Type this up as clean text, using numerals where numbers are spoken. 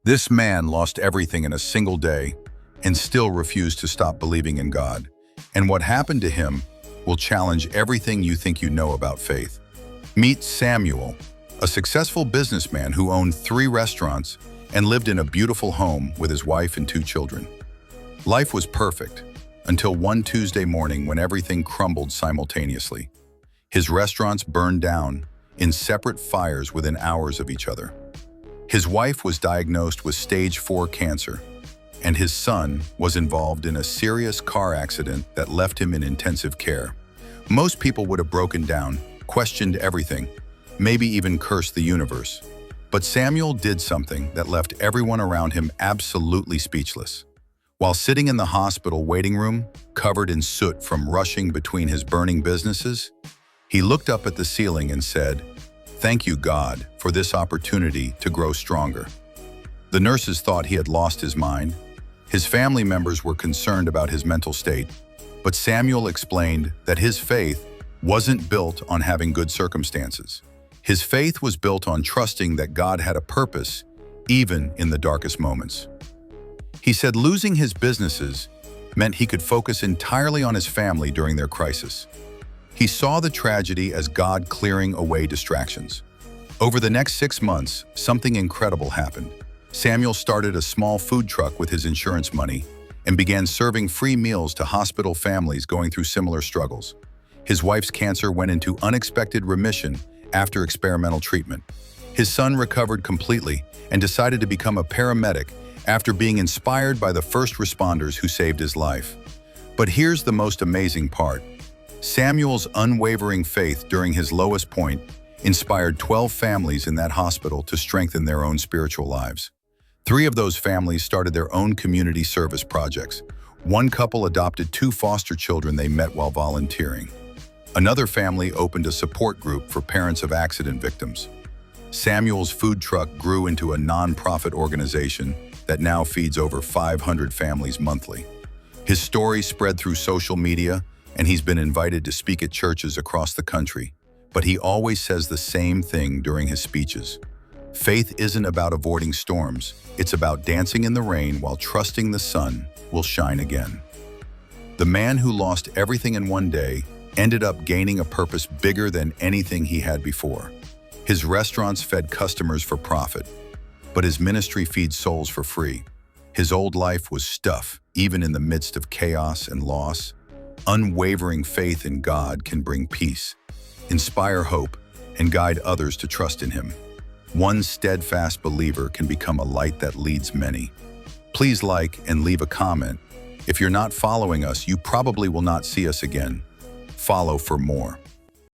This man lost everything in a single day and still refused to stop believing in God. And what happened to him will challenge everything you think you know about faith. Meet Samuel, a successful businessman who owned 3 restaurants and lived in a beautiful home with his wife and 2 children. Life was perfect until one Tuesday morning when everything crumbled simultaneously. His restaurants burned down in separate fires within hours of each other. His wife was diagnosed with stage 4 cancer, and his son was involved in a serious car accident that left him in intensive care. Most people would have broken down, questioned everything, maybe even cursed the universe. But Samuel did something that left everyone around him absolutely speechless. While sitting in the hospital waiting room, covered in soot from rushing between his burning businesses, he looked up at the ceiling and said, "Thank you, God, for this opportunity to grow stronger." The nurses thought he had lost his mind. His family members were concerned about his mental state, but Samuel explained that his faith wasn't built on having good circumstances. His faith was built on trusting that God had a purpose, even in the darkest moments. He said losing his businesses meant he could focus entirely on his family during their crisis. He saw the tragedy as God clearing away distractions. Over the next 6 months, something incredible happened. Samuel started a small food truck with his insurance money and began serving free meals to hospital families going through similar struggles. His wife's cancer went into unexpected remission after experimental treatment. His son recovered completely and decided to become a paramedic after being inspired by the first responders who saved his life. But here's the most amazing part. Samuel's unwavering faith during his lowest point inspired 12 families in that hospital to strengthen their own spiritual lives. 3 of those families started their own community service projects. One couple adopted 2 foster children they met while volunteering. Another family opened a support group for parents of accident victims. Samuel's food truck grew into a non-profit organization that now feeds over 500 families monthly. His story spread through social media, and he's been invited to speak at churches across the country. But he always says the same thing during his speeches. Faith isn't about avoiding storms. It's about dancing in the rain while trusting the sun will shine again. The man who lost everything in one day ended up gaining a purpose bigger than anything he had before. His restaurants fed customers for profit, but his ministry feeds souls for free. His old life was stuff, even in the midst of chaos and loss. Unwavering faith in God can bring peace, inspire hope, and guide others to trust in Him. One steadfast believer can become a light that leads many. Please like and leave a comment. If you're not following us, you probably will not see us again. Follow for more.